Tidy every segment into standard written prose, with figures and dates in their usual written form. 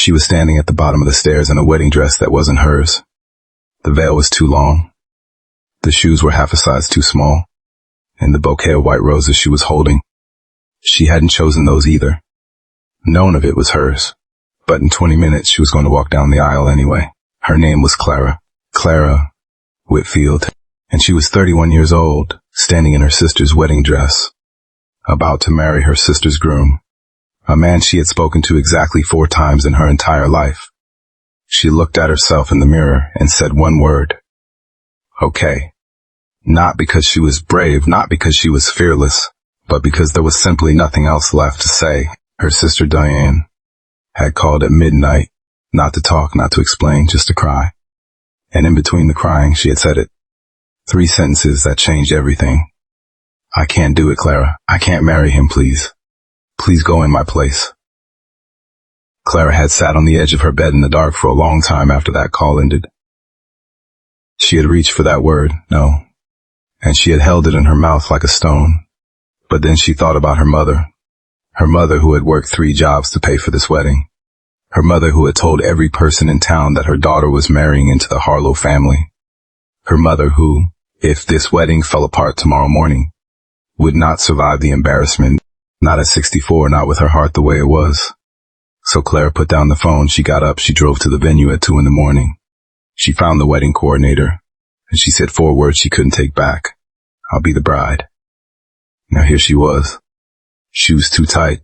She was standing at the bottom of the stairs in a wedding dress that wasn't hers. The veil was too long. The shoes were half a size too small. And the bouquet of white roses she was holding, she hadn't chosen those either. None of it was hers. But in 20 minutes, she was going to walk down the aisle anyway. Her name was Clara Whitfield, and she was 31 years old, standing in her sister's wedding dress, about to marry her sister's groom, a man she had spoken to exactly 4 times in her entire life. She looked at herself in the mirror and said one word. Okay. Not because she was brave, not because she was fearless, but because there was simply nothing else left to say. Her sister Diane had called at midnight, not to talk, not to explain, just to cry. And in between the crying, she had said it. 3 sentences that changed everything. I can't do it, Clara. I can't marry him, please. Please go in my place. Clara had sat on the edge of her bed in the dark for a long time after that call ended. She had reached for that word, no, and she had held it in her mouth like a stone. But then she thought about her mother who had worked 3 jobs to pay for this wedding, her mother who had told every person in town that her daughter was marrying into the Harlow family, her mother who, if this wedding fell apart tomorrow morning, would not survive the embarrassment, not at 64, not with her heart the way it was. So Clara put down the phone, she got up, she drove to the venue at 2 a.m. She found the wedding coordinator, and she said 4 words she couldn't take back. I'll be the bride. Now here she was. Shoes too tight,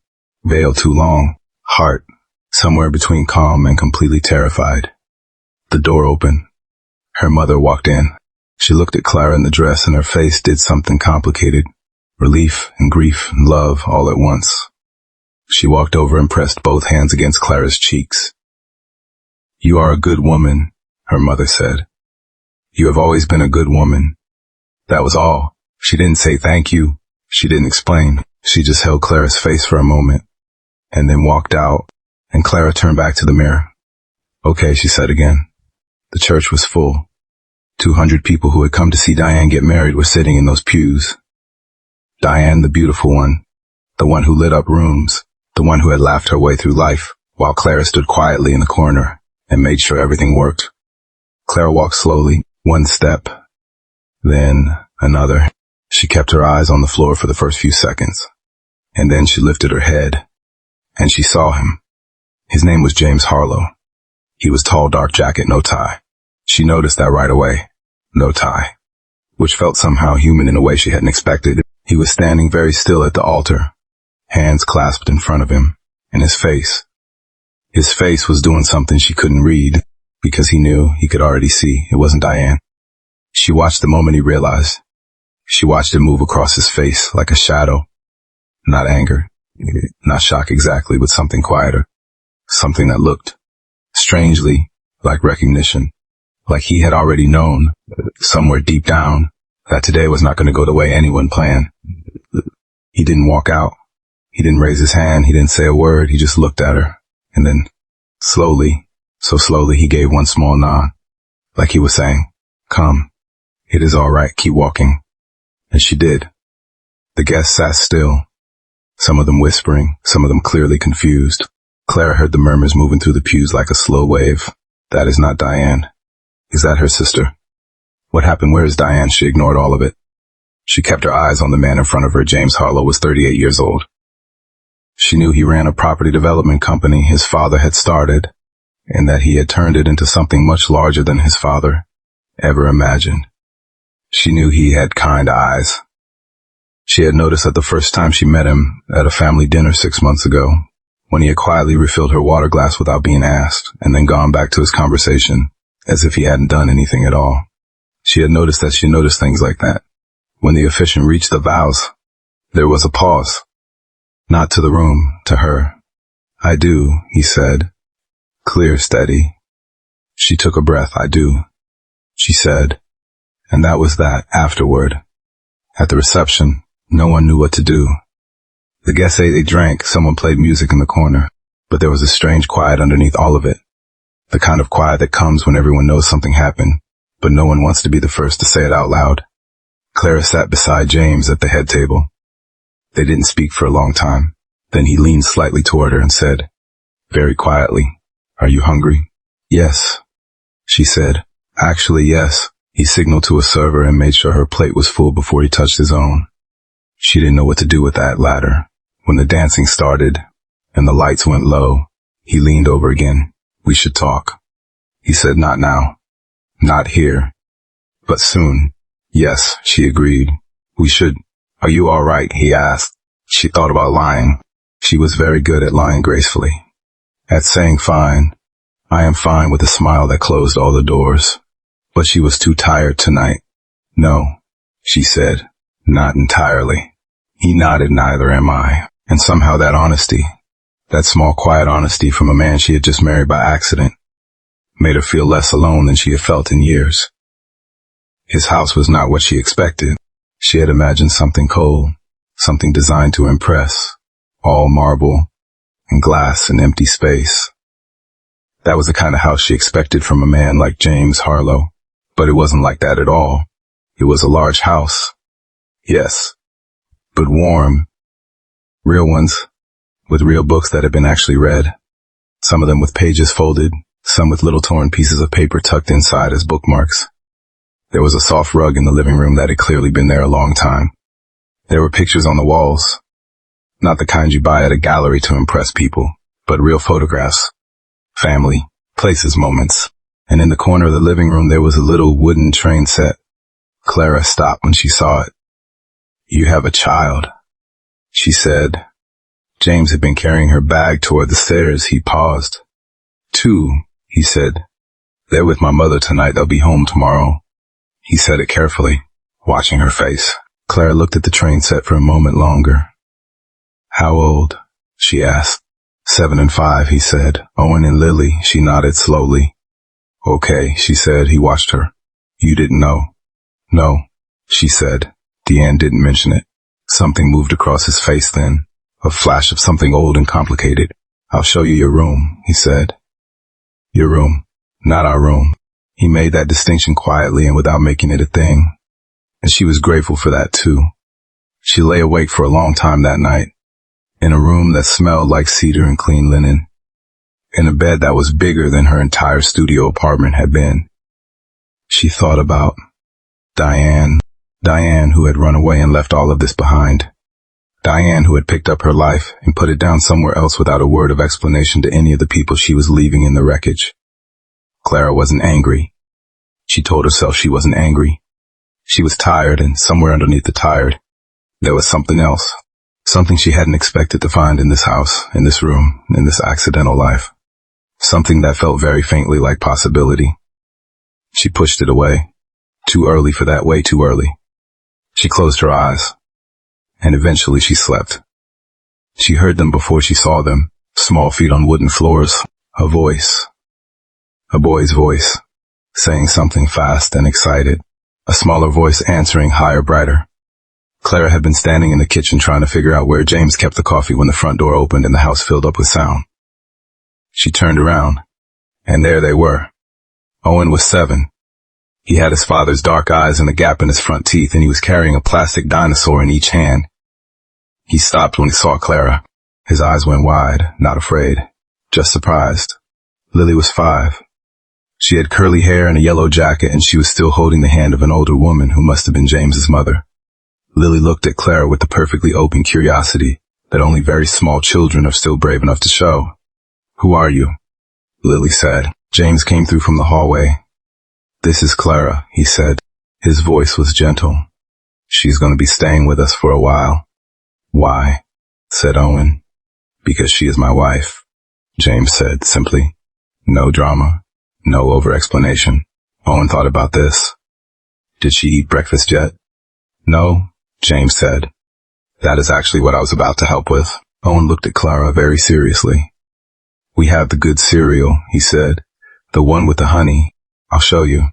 veil too long, heart somewhere between calm and completely terrified. The door opened. Her mother walked in. She looked at Clara in the dress, and her face did something complicated. Relief and grief and love all at once. She walked over and pressed both hands against Clara's cheeks. You are a good woman, her mother said. You have always been a good woman. That was all. She didn't say thank you. She didn't explain. She just held Clara's face for a moment, and then walked out, and Clara turned back to the mirror. Okay, she said again. The church was full. 200 people who had come to see Diane get married were sitting in those pews. Diane, the beautiful one, the one who lit up rooms, the one who had laughed her way through life, while Clara stood quietly in the corner and made sure everything worked. Clara walked slowly, 1 step, then another. She kept her eyes on the floor for the first few seconds, and then she lifted her head, and she saw him. His name was James Harlow. He was tall, dark jacket, no tie. She noticed that right away. No tie. Which felt somehow human in a way she hadn't expected. He was standing very still at the altar, hands clasped in front of him, and his face was doing something she couldn't read, because he knew, he could already see, it wasn't Diane. She watched the moment he realized. She watched it move across his face like a shadow. Not anger, not shock exactly, but something quieter. Something that looked, strangely, like recognition. Like he had already known, somewhere deep down, that today was not going to go the way anyone planned. He didn't walk out. He didn't raise his hand. He didn't say a word. He just looked at her. And then, slowly, so slowly, he gave one small nod. Like he was saying, come. It is all right. Keep walking. And she did. The guests sat still, some of them whispering, some of them clearly confused. Clara heard the murmurs moving through the pews like a slow wave. That is not Diane. Is that her sister? What happened? Where is Diane? She ignored all of it. She kept her eyes on the man in front of her. James Harlow was 38 years old. She knew he ran a property development company his father had started, and that he had turned it into something much larger than his father ever imagined. She knew he had kind eyes. She had noticed that the first time she met him at a family dinner 6 months ago, when he had quietly refilled her water glass without being asked, and then gone back to his conversation as if he hadn't done anything at all. She had noticed that she noticed things like that. When the officiant reached the vows, there was a pause. Not to the room, to her. I do, he said. Clear, steady. She took a breath. I do, she said. And that was that. Afterward, at the reception, no one knew what to do. The guests ate, they drank, someone played music in the corner, but there was a strange quiet underneath all of it. The kind of quiet that comes when everyone knows something happened, but no one wants to be the first to say it out loud. Clara sat beside James at the head table. They didn't speak for a long time. Then he leaned slightly toward her and said, very quietly, Are you hungry? Yes, she said. Actually, yes. He signaled to a server and made sure her plate was full before he touched his own. She didn't know what to do with that latter. When the dancing started and the lights went low, he leaned over again. We should talk. He said, not now. Not here. But soon. Yes, she agreed. We should. Are you all right? He asked. She thought about lying. She was very good at lying gracefully. At saying fine. I am fine, with a smile that closed all the doors. But she was too tired tonight. No, she said. Not entirely. He nodded. Neither am I. And somehow that honesty, that small quiet honesty from a man she had just married by accident, made her feel less alone than she had felt in years. His house was not what she expected. She had imagined something cold, something designed to impress, all marble and glass and empty space. That was the kind of house she expected from a man like James Harlow, but it wasn't like that at all. It was a large house, yes, but warm. Real ones, with real books that had been actually read, some of them with pages folded, some with little torn pieces of paper tucked inside as bookmarks. There was a soft rug in the living room that had clearly been there a long time. There were pictures on the walls, not the kind you buy at a gallery to impress people, but real photographs, family, places, moments. And in the corner of the living room there was a little wooden train set. Clara stopped when she saw it. You have a child, she said. James had been carrying her bag toward the stairs. He paused. Two, he said. They're with my mother tonight. They'll be home tomorrow. He said it carefully, watching her face. Clara looked at the train set for a moment longer. How old? She asked. 7 and 5, he said. Owen and Lily. She nodded slowly. Okay, she said. He watched her. You didn't know? No, she said. Deanne didn't mention it. Something moved across his face then, a flash of something old and complicated. I'll show you your room, he said. Your room, not our room. He made that distinction quietly and without making it a thing. And she was grateful for that too. She lay awake for a long time that night, in a room that smelled like cedar and clean linen, in a bed that was bigger than her entire studio apartment had been. She thought about Diane who had run away and left all of this behind. Diane who had picked up her life and put it down somewhere else without a word of explanation to any of the people she was leaving in the wreckage. Clara wasn't angry. She told herself she wasn't angry. She was tired, and somewhere underneath the tired, there was something else. Something she hadn't expected to find in this house, in this room, in this accidental life. Something that felt very faintly like possibility. She pushed it away. Too early for that, way too early. She closed her eyes, and eventually she slept. She heard them before she saw them, small feet on wooden floors, a voice. A boy's voice, saying something fast and excited, a smaller voice answering higher, brighter. Clara had been standing in the kitchen trying to figure out where James kept the coffee when the front door opened and the house filled up with sound. She turned around, and there they were. Owen was 7. He had his father's dark eyes and a gap in his front teeth, and he was carrying a plastic dinosaur in each hand. He stopped when he saw Clara. His eyes went wide, not afraid, just surprised. Lily was 5. She had curly hair and a yellow jacket, and she was still holding the hand of an older woman who must have been James's mother. Lily looked at Clara with the perfectly open curiosity that only very small children are still brave enough to show. Who are you? Lily said. James came through from the hallway. This is Clara, he said. His voice was gentle. She's going to be staying with us for a while. Why? Said Owen. Because she is my wife, James said simply. No drama, no over-explanation. Owen thought about this. Did she eat breakfast yet? No, James said. That is actually what I was about to help with. Owen looked at Clara very seriously. We have the good cereal, he said. The one with the honey. I'll show you.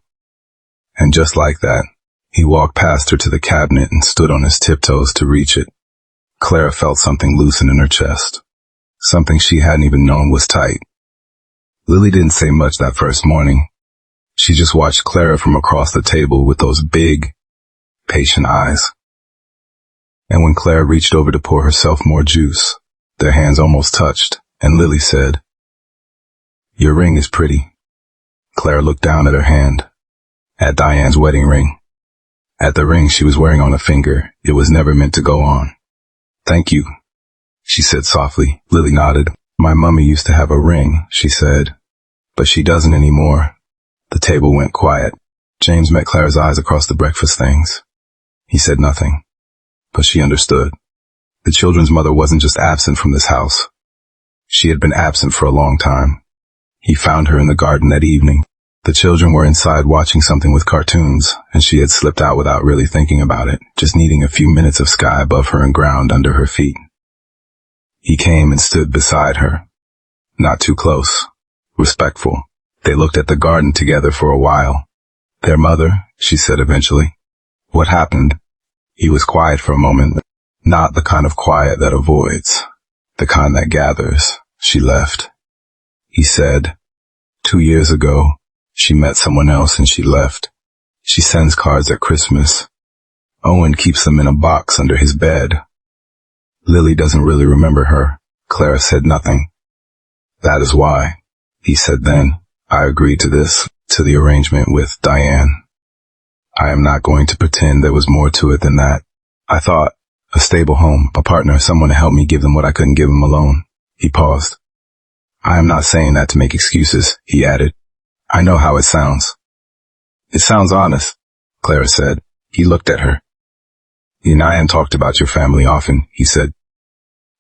And just like that, he walked past her to the cabinet and stood on his tiptoes to reach it. Clara felt something loosen in her chest. Something she hadn't even known was tight. Lily didn't say much that first morning. She just watched Clara from across the table with those big, patient eyes. And when Clara reached over to pour herself more juice, their hands almost touched, and Lily said, Your ring is pretty. Clara looked down at her hand, at Diane's wedding ring. At the ring she was wearing on a finger, it was never meant to go on. Thank you, she said softly. Lily nodded. My mummy used to have a ring, she said, but she doesn't anymore. The table went quiet. James met Clara's eyes across the breakfast things. He said nothing, but she understood. The children's mother wasn't just absent from this house. She had been absent for a long time. He found her in the garden that evening. The children were inside watching something with cartoons, and she had slipped out without really thinking about it, just needing a few minutes of sky above her and ground under her feet. He came and stood beside her. Not too close. Respectful. They looked at the garden together for a while. Their mother, she said eventually. What happened? He was quiet for a moment. Not the kind of quiet that avoids. The kind that gathers. She left. He said, 2 years ago, she met someone else and she left. She sends cards at Christmas. Owen keeps them in a box under his bed. Lily doesn't really remember her. Clara said nothing. That is why, he said then, I agreed to this, to the arrangement with Diane. I am not going to pretend there was more to it than that. I thought, a stable home, a partner, someone to help me give them what I couldn't give them alone. He paused. I am not saying that to make excuses, he added. I know how it sounds. It sounds honest, Clara said. He looked at her. You and Diane talked about your family often, he said.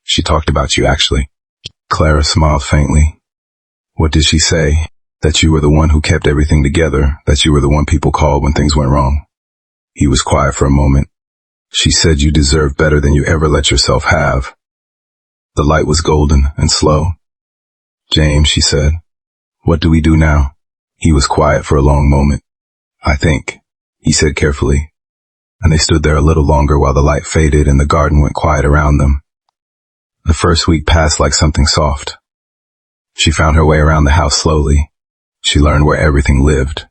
She talked about you, actually. Clara smiled faintly. What did she say? That you were the one who kept everything together, that you were the one people called when things went wrong. He was quiet for a moment. She said you deserved better than you ever let yourself have. The light was golden and slow. James, she said, what do we do now? He was quiet for a long moment. I think, he said carefully. And they stood there a little longer while the light faded and the garden went quiet around them. The first week passed like something soft. She found her way around the house slowly. She learned where everything lived.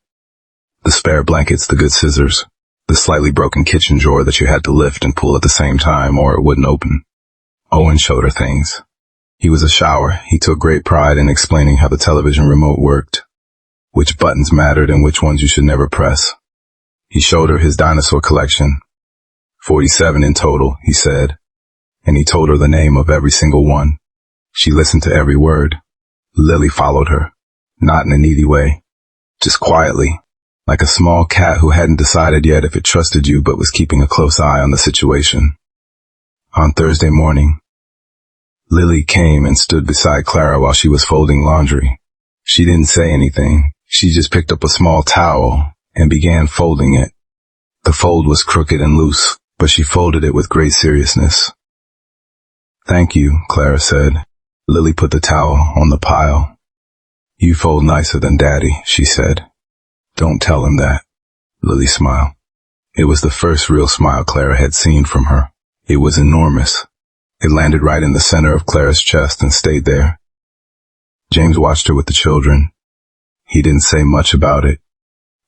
The spare blankets, the good scissors, the slightly broken kitchen drawer that you had to lift and pull at the same time or it wouldn't open. Owen showed her things. He was a shower. He took great pride in explaining how the television remote worked, which buttons mattered and which ones you should never press. He showed her his dinosaur collection. 47 in total, he said, and he told her the name of every single one. She listened to every word. Lily followed her, not in a needy way, just quietly, like a small cat who hadn't decided yet if it trusted you but was keeping a close eye on the situation. On Thursday morning, Lily came and stood beside Clara while she was folding laundry. She didn't say anything. She just picked up a small towel and began folding it. The fold was crooked and loose, but she folded it with great seriousness. Thank you, Clara said. Lily put the towel on the pile. You fold nicer than Daddy, she said. Don't tell him that. Lily smiled. It was the first real smile Clara had seen from her. It was enormous. It landed right in the center of Clara's chest and stayed there. James watched her with the children. He didn't say much about it,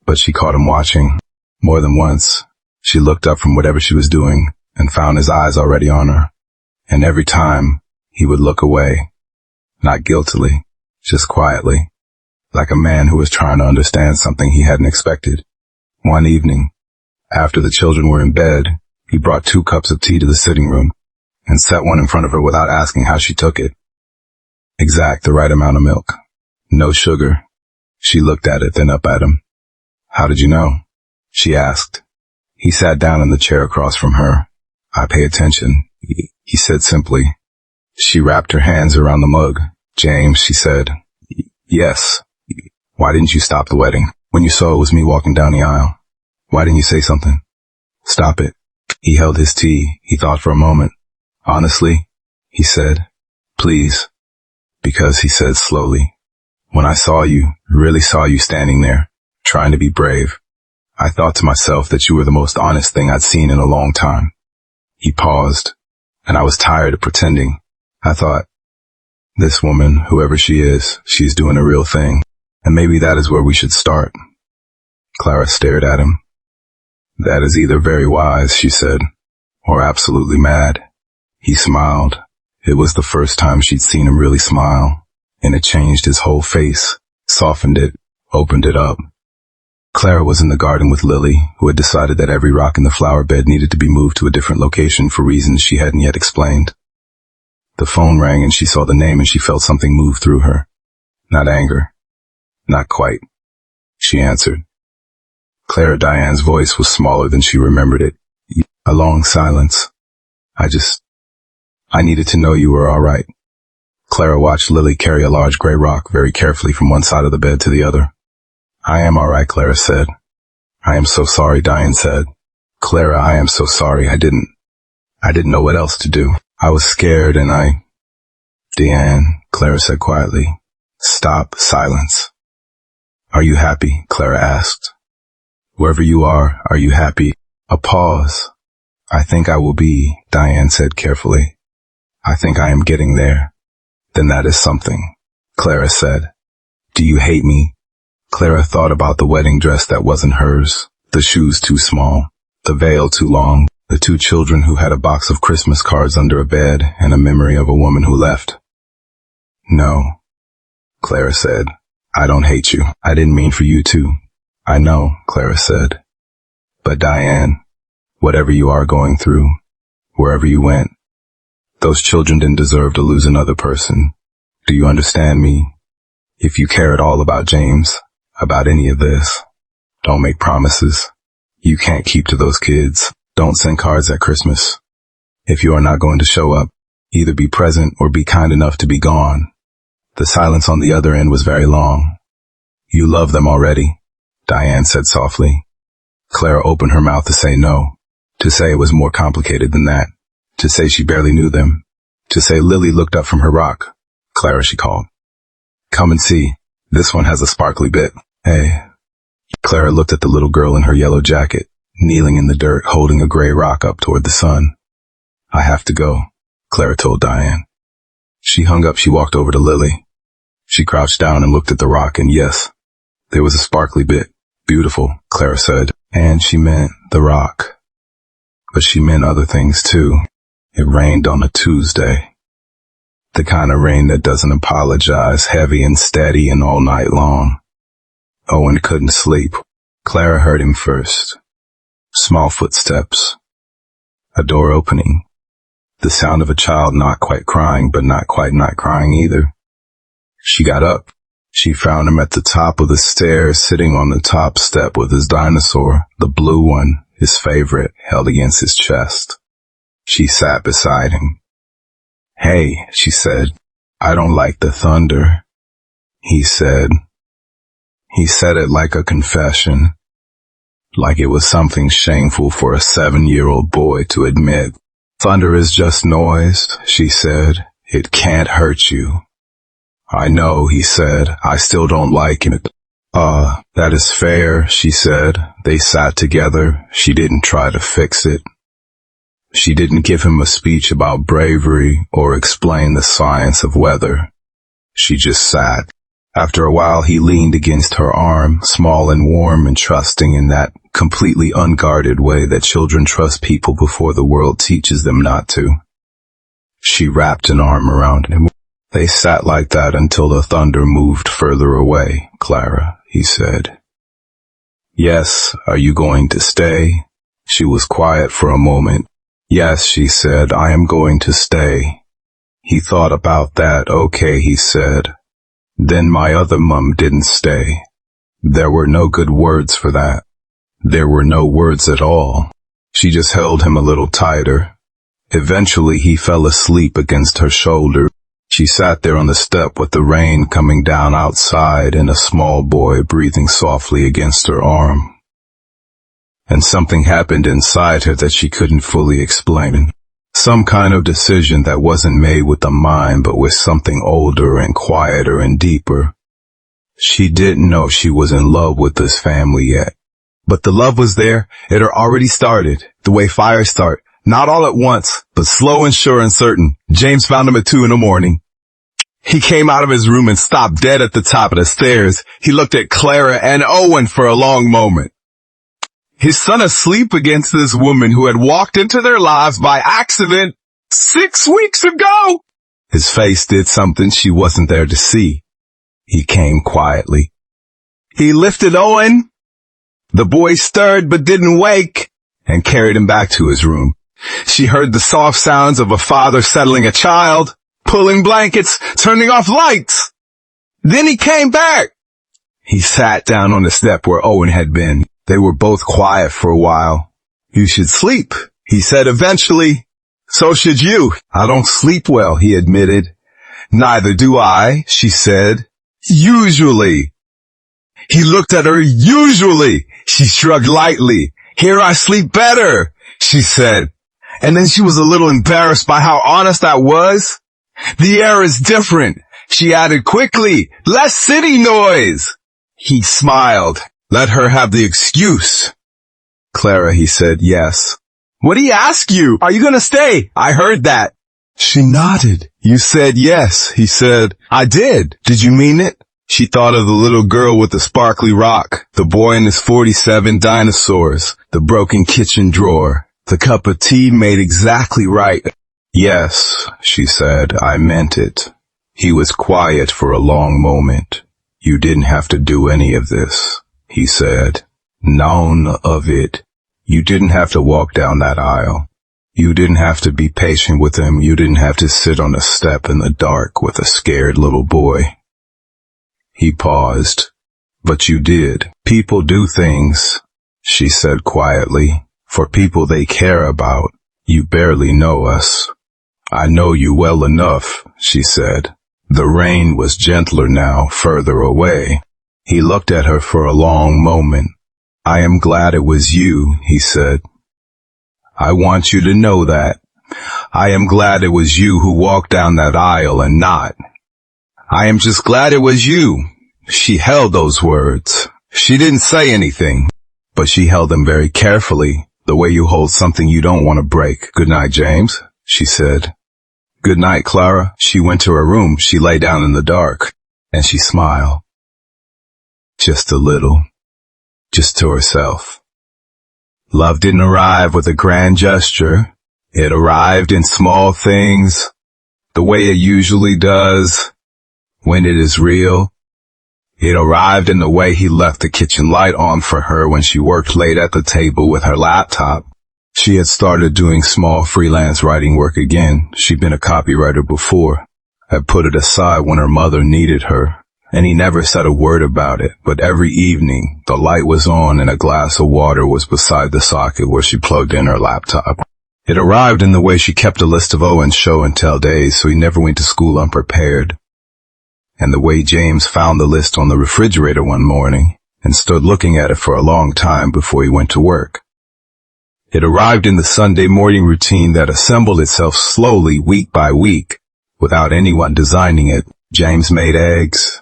but she caught him watching. More than once, she looked up from whatever she was doing and found his eyes already on her. And every time, he would look away. Not guiltily, just quietly, like a man who was trying to understand something he hadn't expected. One evening, after the children were in bed, he brought 2 cups of tea to the sitting room and set one in front of her without asking how she took it. Exact the right amount of milk. No sugar. She looked at it, then up at him. How did you know? She asked. He sat down in the chair across from her. I pay attention, he said simply. She wrapped her hands around the mug. James, she said. Yes. Why didn't you stop the wedding? When you saw it was me walking down the aisle, why didn't you say something? Stop it. He held his tea. He thought for a moment. Honestly, he said, please. Because, he said slowly, when I saw you, really saw you standing there, trying to be brave, I thought to myself that you were the most honest thing I'd seen in a long time. He paused, and I was tired of pretending. I thought, this woman, whoever she is, she's doing a real thing, and maybe that is where we should start. Clara stared at him. That is either very wise, she said, or absolutely mad. He smiled. It was the first time she'd seen him really smile, and it changed his whole face, softened it, opened it up. Clara was in the garden with Lily, who had decided that every rock in the flower bed needed to be moved to a different location for reasons she hadn't yet explained. The phone rang and she saw the name and she felt something move through her. Not anger. Not quite. She answered. Clara Diane's voice was smaller than she remembered it. A long silence. I needed to know you were all right. Clara watched Lily carry a large gray rock very carefully from one side of the bed to the other. I am all right, Clara said. I am so sorry, Diane said. Clara, I am so sorry. I didn't know what else to do. I was scared and Diane, Clara said quietly. Stop. Silence. Are you happy? Clara asked. Wherever you are you happy? A pause. I think I will be, Diane said carefully. I think I am getting there. Then that is something, Clara said. Do you hate me? Clara thought about the wedding dress that wasn't hers, the shoes too small, the veil too long, the two children who had a box of Christmas cards under a bed, and a memory of a woman who left. No, Clara said. I don't hate you. I didn't mean for you to. I know, Clara said. But Diane, whatever you are going through, wherever you went, those children didn't deserve to lose another person. Do you understand me? If you care at all about James, about any of this, don't make promises you can't keep to those kids. Don't send cards at Christmas. If you are not going to show up, either be present or be kind enough to be gone. The silence on the other end was very long. You love them already, Diane said softly. Clara opened her mouth to say no, to say it was more complicated than that, to say she barely knew them, to say Lily looked up from her rock. Clara, she called. Come and see. This one has a sparkly bit. Hey. Clara looked at the little girl in her yellow jacket, kneeling in the dirt, holding a gray rock up toward the sun. I have to go, Clara told Diane. She hung up. She walked over to Lily. She crouched down and looked at the rock, and yes, there was a sparkly bit. Beautiful, Clara said. And she meant the rock. But she meant other things too. It rained on a Tuesday. The kind of rain that doesn't apologize, heavy and steady and all night long. Owen couldn't sleep. Clara heard him first. Small footsteps. A door opening. The sound of a child not quite crying, but not quite not crying either. She got up. She found him at the top of the stairs, sitting on the top step with his dinosaur, the blue one, his favorite, held against his chest. She sat beside him. Hey, she said, I don't like the thunder. He said it like a confession, like it was something shameful for a 7-year-old boy to admit. Thunder is just noise, she said. It can't hurt you. I know, he said. I still don't like it. That is fair, she said. They sat together. She didn't try to fix it. She didn't give him a speech about bravery or explain the science of weather. She just sat. After a while, he leaned against her arm, small and warm and trusting in that completely unguarded way that children trust people before the world teaches them not to. She wrapped an arm around him. They sat like that until the thunder moved further away, Clara, he said. Yes, are you going to stay? She was quiet for a moment. Yes, she said, I am going to stay. He thought about that. Okay, he said. Then my other mum didn't stay. There were no good words for that. There were no words at all. She just held him a little tighter. Eventually he fell asleep against her shoulder. She sat there on the step with the rain coming down outside and a small boy breathing softly against her arm. And something happened inside her that she couldn't fully explain. Some kind of decision that wasn't made with the mind but with something older and quieter and deeper. She didn't know she was in love with this family yet. But the love was there. It had already started, the way fires start. Not all at once, but slow and sure and certain. James found him at 2 a.m. He came out of his room and stopped dead at the top of the stairs. He looked at Clara and Owen for a long moment. His son asleep against this woman who had walked into their lives by accident 6 weeks ago. His face did something she wasn't there to see. He came quietly. He lifted Owen. The boy stirred but didn't wake, and carried him back to his room. She heard the soft sounds of a father settling a child, pulling blankets, turning off lights. Then he came back. He sat down on the step where Owen had been. They were both quiet for a while. You should sleep, he said eventually. So should you. I don't sleep well, he admitted. Neither do I, she said. Usually. He looked at her. Usually. She shrugged lightly. Here I sleep better, she said. And then she was a little embarrassed by how honest I was. The air is different, she added quickly. Less city noise. He smiled. Let her have the excuse. Clara, he said, yes. What did he ask you? Are you going to stay? I heard that. She nodded. You said yes, he said. I did. Did you mean it? She thought of the little girl with the sparkly rock, the boy and his 47 dinosaurs, the broken kitchen drawer, the cup of tea made exactly right. Yes, she said, I meant it. He was quiet for a long moment. You didn't have to do any of this, he said. None of it. You didn't have to walk down that aisle. You didn't have to be patient with him. You didn't have to sit on a step in the dark with a scared little boy. He paused. But you did. People do things, she said quietly, for people they care about. You barely know us. I know you well enough, she said. The rain was gentler now, further away. He looked at her for a long moment. I am glad it was you, he said. I want you to know that. I am glad it was you who walked down that aisle and not. I am just glad it was you. She held those words. She didn't say anything, but she held them very carefully, the way you hold something you don't want to break. Good night, James, she said. Good night, Clara. She went to her room. She lay down in the dark, and she smiled. Just a little. Just to herself. Love didn't arrive with a grand gesture. It arrived in small things, the way it usually does, when it is real. It arrived in the way he left the kitchen light on for her when she worked late at the table with her laptop. She had started doing small freelance writing work again. She'd been a copywriter before, had put it aside when her mother needed her, and he never said a word about it. But every evening, the light was on and a glass of water was beside the socket where she plugged in her laptop. It arrived in the way she kept a list of Owen's show and tell days so he never went to school unprepared, and the way James found the list on the refrigerator one morning and stood looking at it for a long time before he went to work. It arrived in the Sunday morning routine that assembled itself slowly week by week without anyone designing it. James made eggs.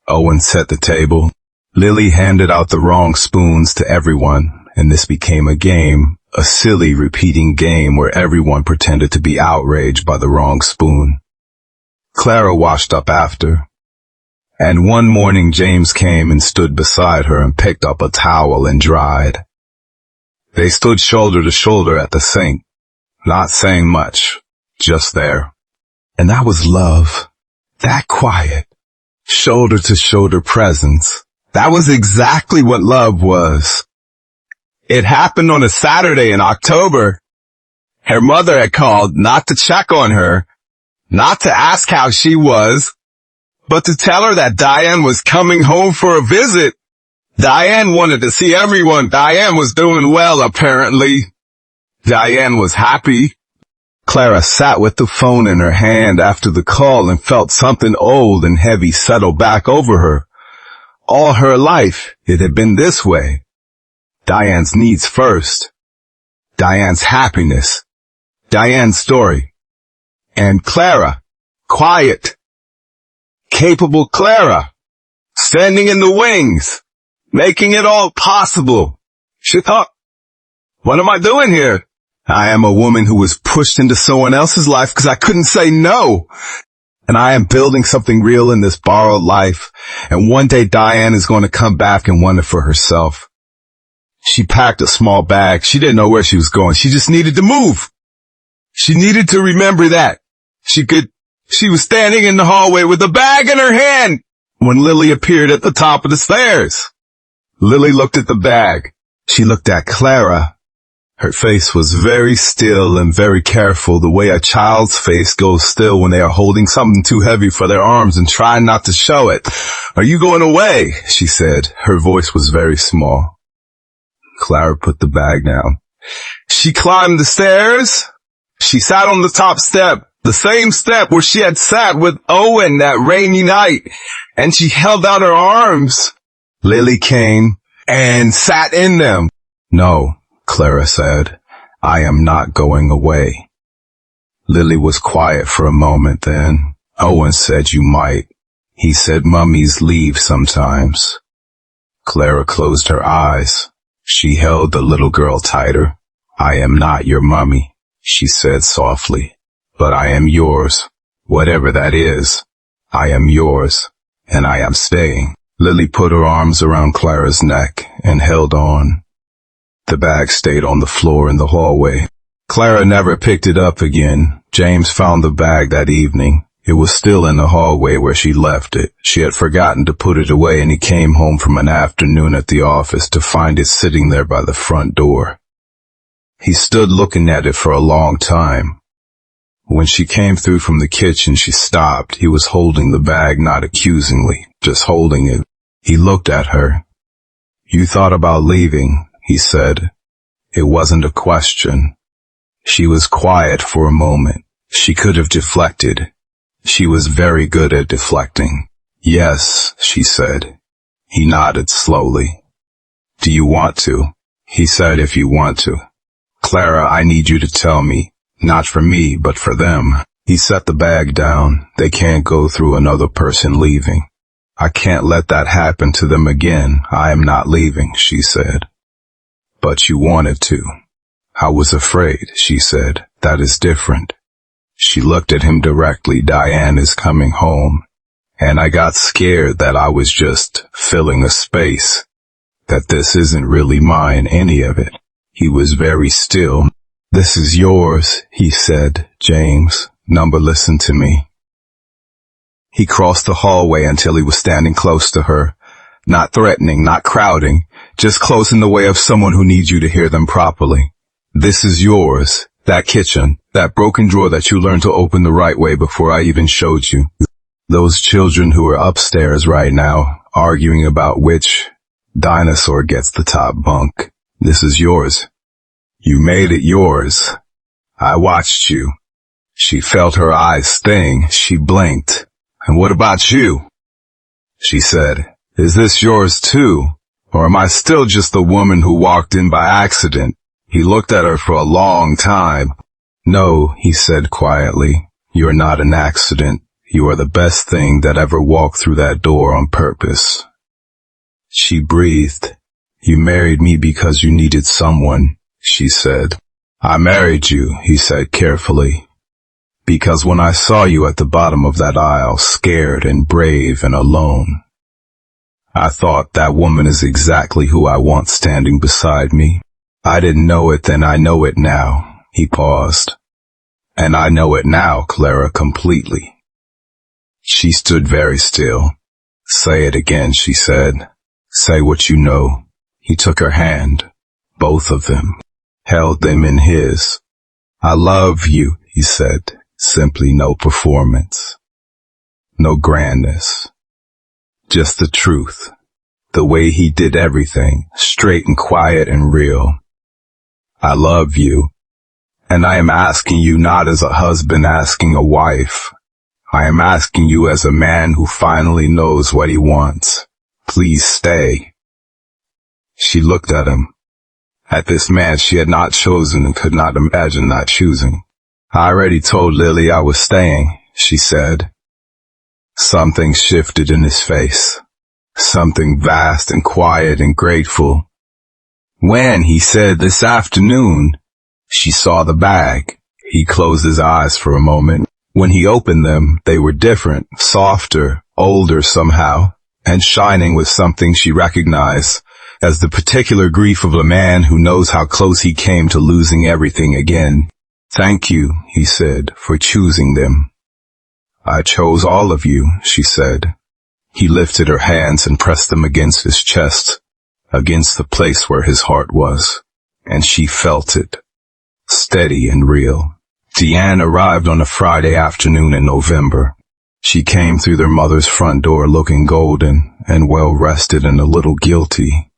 Owen set the table. Lily handed out the wrong spoons to everyone, and this became a game, a silly repeating game where everyone pretended to be outraged by the wrong spoon. Clara washed up after, and one morning James came and stood beside her and picked up a towel and dried. They stood shoulder to shoulder at the sink, not saying much, just there. And that was love. That quiet, shoulder to shoulder presence. That was exactly what love was. It happened on a Saturday in October. Her mother had called not to check on her, not to ask how she was, but to tell her that Diane was coming home for a visit. Diane wanted to see everyone. Diane was doing well, apparently. Diane was happy. Clara sat with the phone in her hand after the call and felt something old and heavy settle back over her. All her life, it had been this way. Diane's needs first. Diane's happiness. Diane's story. And Clara, quiet, capable Clara, standing in the wings, making it all possible. She thought, what am I doing here? I am a woman who was pushed into someone else's life because I couldn't say no. And I am building something real in this borrowed life. And one day Diane is going to come back and want it for herself. She packed a small bag. She didn't know where she was going. She just needed to move. She needed to remember that she could She was standing in the hallway with a bag in her hand when Lily appeared at the top of the stairs. Lily looked at the bag. She looked at Clara. Her face was very still and very careful, the way a child's face goes still when they are holding something too heavy for their arms and trying not to show it. "Are you going away?" she said. Her voice was very small. Clara put the bag down. She climbed the stairs. She sat on the top step, the same step where she had sat with Owen that rainy night, and she held out her arms. Lily came and sat in them. "No," Clara said, "I am not going away." Lily was quiet for a moment then. Owen said you might. He said mummies leave sometimes. Clara closed her eyes. She held the little girl tighter. "I am not your mummy," she said softly, "but I am yours. Whatever that is, I am yours, and I am staying." Lily put her arms around Clara's neck and held on. The bag stayed on the floor in the hallway. Clara never picked it up again. James found the bag that evening. It was still in the hallway where she left it. She had forgotten to put it away, and he came home from an afternoon at the office to find it sitting there by the front door. He stood looking at it for a long time. When she came through from the kitchen, she stopped. He was holding the bag, not accusingly, just holding it. He looked at her. "You thought about leaving," he said. It wasn't a question. She was quiet for a moment. She could have deflected. She was very good at deflecting. "Yes," she said. He nodded slowly. "Do you want to?" He said, "If you want to." "Clara, I need you to tell me. Not for me, but for them." He set the bag down. "They can't go through another person leaving. I can't let that happen to them again. I am not leaving," she said. "But you wanted to." "I was afraid," she said. "That is different." She looked at him directly. "Diane is coming home. And I got scared that I was just filling a space. That this isn't really mine, any of it." He was very still. "This is yours," he said. "James, number, listen to me." He crossed the hallway until he was standing close to her. Not threatening, not crowding, just close in the way of someone who needs you to hear them properly. "This is yours. That kitchen, that broken drawer that you learned to open the right way before I even showed you. Those children who are upstairs right now, arguing about which dinosaur gets the top bunk. This is yours. You made it yours. I watched you." She felt her eyes sting. She blinked. "And what about you?" She said, "Is this yours too? Or am I still just the woman who walked in by accident?" He looked at her for a long time. "No," he said quietly. "You're not an accident. You are the best thing that ever walked through that door on purpose." She breathed. "You married me because you needed someone," she said. "I married you," he said carefully, "because when I saw you at the bottom of that aisle, scared and brave and alone, I thought that woman is exactly who I want standing beside me. I didn't know it then, I know it now." He paused. "And I know it now, Clara, completely." She stood very still. "Say it again," she said. "Say what you know." He took her hand, both of them, held them in his. "I love you," he said. Simply, no performance. No grandness. Just the truth. The way he did everything, straight and quiet and real. "I love you. And I am asking you not as a husband asking a wife. I am asking you as a man who finally knows what he wants. Please stay." She looked at him. At this man she had not chosen and could not imagine not choosing. "I already told Lily I was staying," she said. Something shifted in his face. Something vast and quiet and grateful. "When?" he said. "This afternoon." She saw the bag. He closed his eyes for a moment. When he opened them, they were different, softer, older somehow, and shining with something she recognized as the particular grief of a man who knows how close he came to losing everything again. "Thank you," he said, "for choosing them." I chose all of you, she said. He lifted her hands and pressed them against his chest, against the place where his heart was, and she felt it, steady and real. Deanne arrived on a Friday afternoon in November. She came through their mother's front door looking golden and well-rested and a little guilty,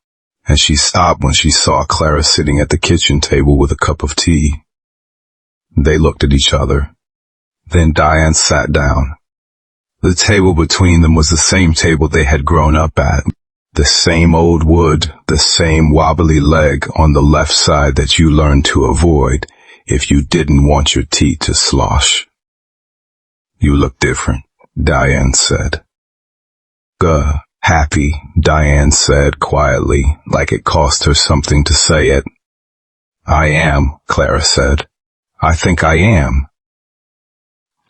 and she stopped when she saw Clara sitting at the kitchen table with a cup of tea. They looked at each other. Then Diane sat down. The table between them was the same table they had grown up at. The same old wood, the same wobbly leg on the left side that you learned to avoid if you didn't want your tea to slosh. You look different, Diane said. Happy, Diane said quietly, like it cost her something to say it. I am, Clara said. I think I am.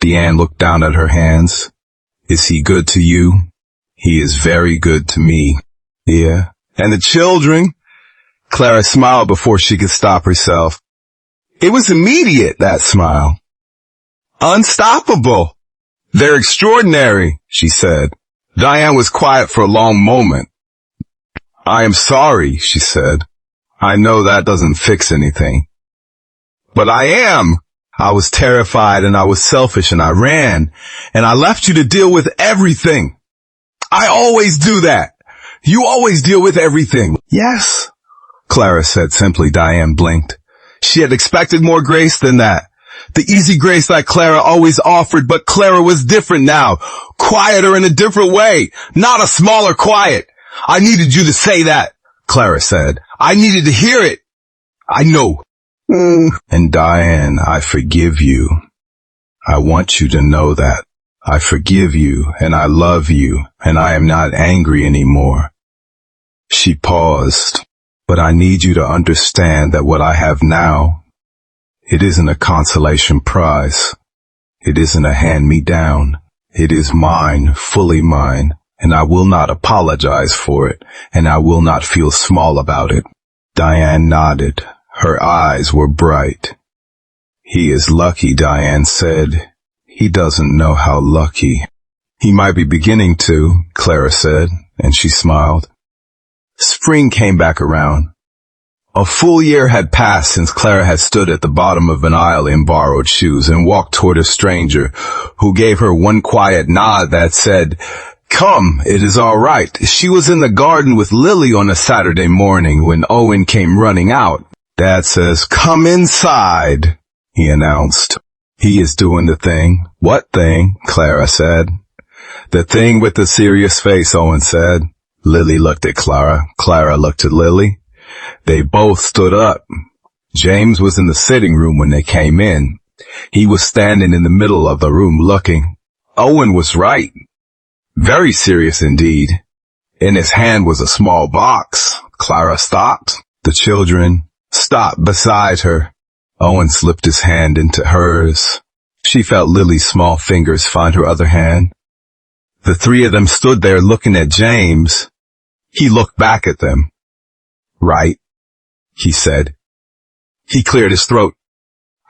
Deanne looked down at her hands. Is he good to you? He is very good to me. Yeah. And the children? Clara smiled before she could stop herself. It was immediate, that smile. Unstoppable. They're extraordinary, she said. Diane was quiet for a long moment. I am sorry, she said. I know that doesn't fix anything. But I am. I was terrified and I was selfish and I ran and I left you to deal with everything. I always do that. You always deal with everything. Yes, Clara said simply. Diane blinked. She had expected more grace than that. The easy grace that Clara always offered, but Clara was different now. Quieter in a different way. Not a smaller quiet. I needed you to say that, Clara said. I needed to hear it. I know. And Diane, I forgive you. I want you to know that. I forgive you and I love you and I am not angry anymore. She paused. But I need you to understand that what I have now, it isn't a consolation prize. It isn't a hand-me-down. It is mine, fully mine, and I will not apologize for it, and I will not feel small about it. Diane nodded. Her eyes were bright. He is lucky, Diane said. He doesn't know how lucky. He might be beginning to, Clara said, and she smiled. Spring came back around. A full year had passed since Clara had stood at the bottom of an aisle in borrowed shoes and walked toward a stranger who gave her one quiet nod that said, "Come, it is all right." She was in the garden with Lily on a Saturday morning when Owen came running out. Dad says, "Come inside," he announced. He is doing the thing. What thing? Clara said. The thing with the serious face, Owen said. Lily looked at Clara. Clara looked at Lily. They both stood up. James was in the sitting room when they came in. He was standing in the middle of the room looking. Owen was right. Very serious indeed. In his hand was a small box. Clara stopped. The children stopped beside her. Owen slipped his hand into hers. She felt Lily's small fingers find her other hand. The three of them stood there looking at James. He looked back at them. Right, he said. He cleared his throat.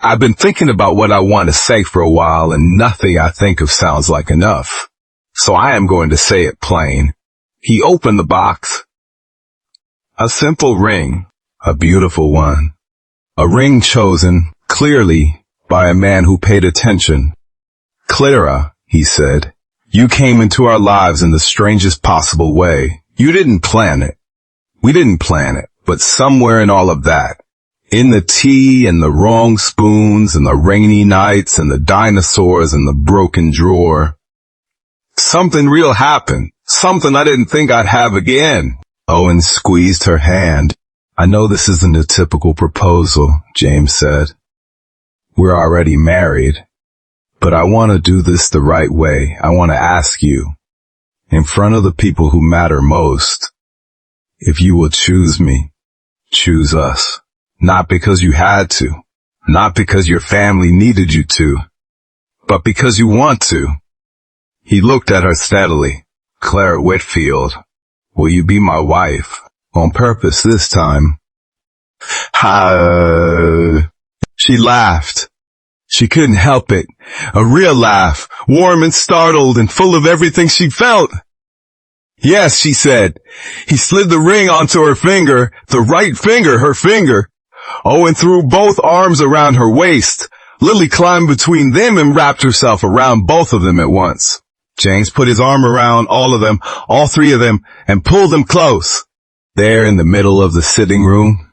I've been thinking about what I want to say for a while, and nothing I think of sounds like enough. So I am going to say it plain. He opened the box. A simple ring, a beautiful one. A ring chosen, clearly, by a man who paid attention. Clara, he said, you came into our lives in the strangest possible way. You didn't plan it. We didn't plan it, but somewhere in all of that, in the tea and the wrong spoons and the rainy nights and the dinosaurs and the broken drawer, something real happened. Something I didn't think I'd have again. Owen squeezed her hand. I know this isn't a typical proposal, James said. We're already married, but I want to do this the right way. I want to ask you, in front of the people who matter most, if you will choose me, choose us. Not because you had to, not because your family needed you to, but because you want to. He looked at her steadily. Clara Whitfield, will you be my wife? On purpose this time. She laughed. She couldn't help it. A real laugh, warm and startled and full of everything she felt. Yes, she said. He slid the ring onto her finger, the right finger, her finger. Oh, and threw both arms around her waist. Lily climbed between them and wrapped herself around both of them at once. James put his arm around all of them, all three of them, and pulled them close. There in the middle of the sitting room,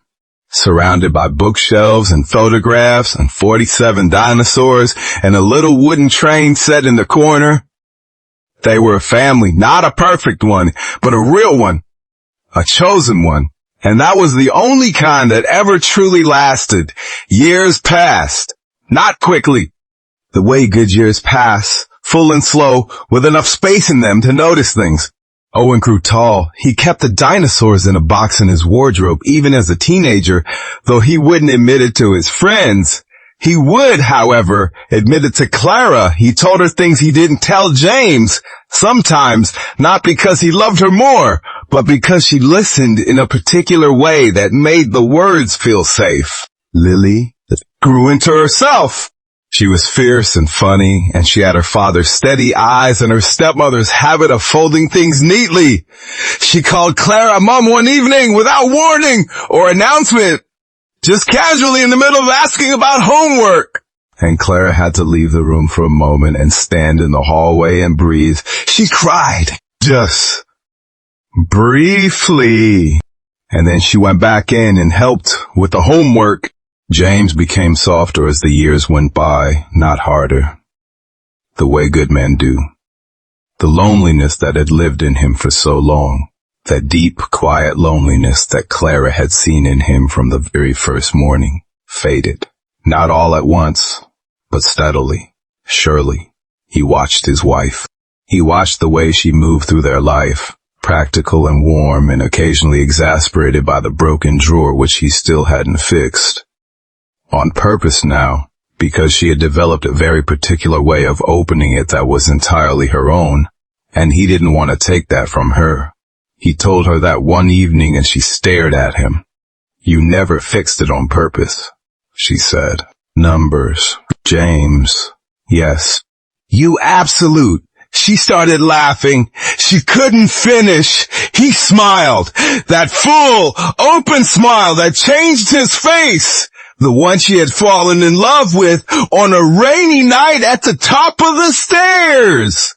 surrounded by bookshelves and photographs and 47 dinosaurs and a little wooden train set in the corner, they were a family, not a perfect one, but a real one, a chosen one. And that was the only kind that ever truly lasted. Years passed, not quickly, the way good years pass, full and slow, with enough space in them to notice things. Owen grew tall. He kept the dinosaurs in a box in his wardrobe, even as a teenager, though he wouldn't admit it to his friends. He would, however, admit it to Clara. He told her things he didn't tell James, sometimes not because he loved her more, but because she listened in a particular way that made the words feel safe. Lily grew into herself. She was fierce and funny, and she had her father's steady eyes and her stepmother's habit of folding things neatly. She called Clara Mom one evening without warning or announcement, just casually in the middle of asking about homework. And Clara had to leave the room for a moment and stand in the hallway and breathe. She cried, just briefly. And then she went back in and helped with the homework. James became softer as the years went by, not harder. The way good men do. The loneliness that had lived in him for so long, that deep, quiet loneliness that Clara had seen in him from the very first morning, faded. Not all at once, but steadily, surely. He watched his wife. He watched the way she moved through their life, practical and warm and occasionally exasperated by the broken drawer which he still hadn't fixed. On purpose now, because she had developed a very particular way of opening it that was entirely her own, and he didn't want to take that from her. He told her that one evening and she stared at him. "You never fixed it on purpose," she said. "Numbers. James. Yes." "You absolute." She started laughing. She couldn't finish. He smiled. That full, open smile that changed his face. The one she had fallen in love with on a rainy night at the top of the stairs.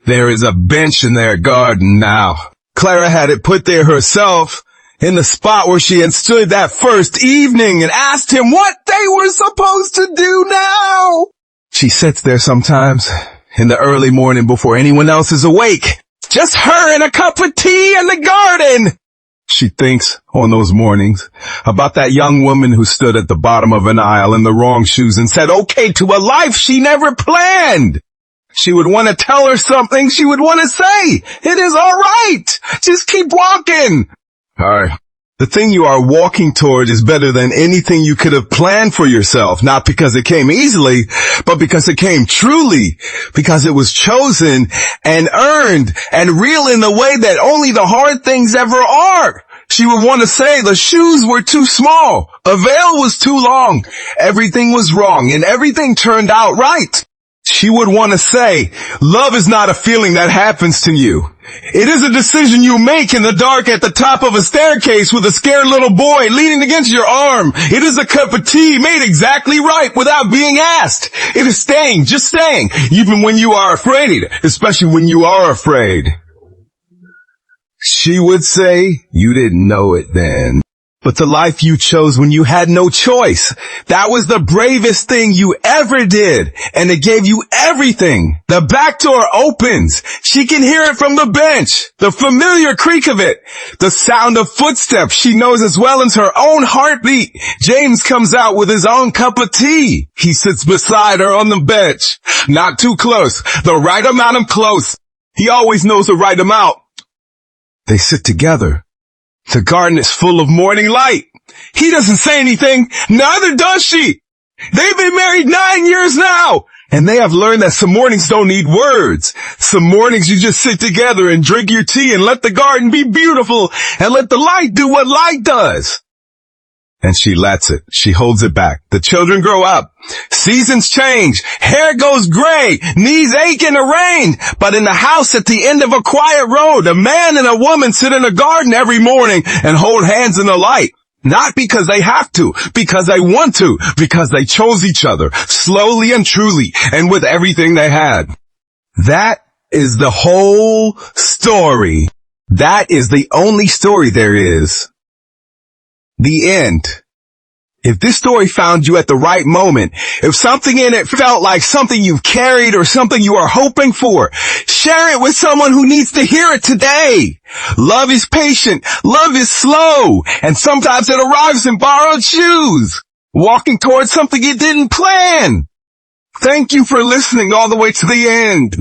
There is a bench in their garden now. Clara had it put there herself, in the spot where she had stood that first evening and asked him what they were supposed to do now. She sits there sometimes, in the early morning before anyone else is awake. Just her and a cup of tea in the garden. She thinks, on those mornings, about that young woman who stood at the bottom of an aisle in the wrong shoes and said okay to a life she never planned. She would want to tell her something. She would want to say, "It is all right. Just keep walking." All right. The thing you are walking toward is better than anything you could have planned for yourself, not because it came easily, but because it came truly, because it was chosen and earned and real in the way that only the hard things ever are. She would want to say the shoes were too small, a veil was too long, everything was wrong, and everything turned out right. She would want to say, love is not a feeling that happens to you. It is a decision you make in the dark at the top of a staircase with a scared little boy leaning against your arm. It is a cup of tea made exactly right without being asked. It is staying, just staying, even when you are afraid, especially when you are afraid. She would say, you didn't know it then. But the life you chose when you had no choice, that was the bravest thing you ever did, and it gave you everything. The back door opens. She can hear it from the bench, the familiar creak of it, the sound of footsteps she knows as well as her own heartbeat. James comes out with his own cup of tea. He sits beside her on the bench, not too close, the right amount of close. He always knows the right amount. They sit together. The garden is full of morning light. He doesn't say anything, neither does she. They've been married 9 years now, and they have learned that some mornings don't need words. Some mornings you just sit together and drink your tea and let the garden be beautiful and let the light do what light does. And she lets it. She holds it back. The children grow up. Seasons change. Hair goes gray. Knees ache in the rain. But in the house at the end of a quiet road, a man and a woman sit in a garden every morning and hold hands in the light. Not because they have to, because they want to, because they chose each other, slowly and truly, and with everything they had. That is the whole story. That is the only story there is. The end. If this story found you at the right moment, if something in it felt like something you've carried or something you are hoping for, share it with someone who needs to hear it today. Love is patient, love is slow, and sometimes it arrives in borrowed shoes, walking towards something you didn't plan. Thank you for listening all the way to the end.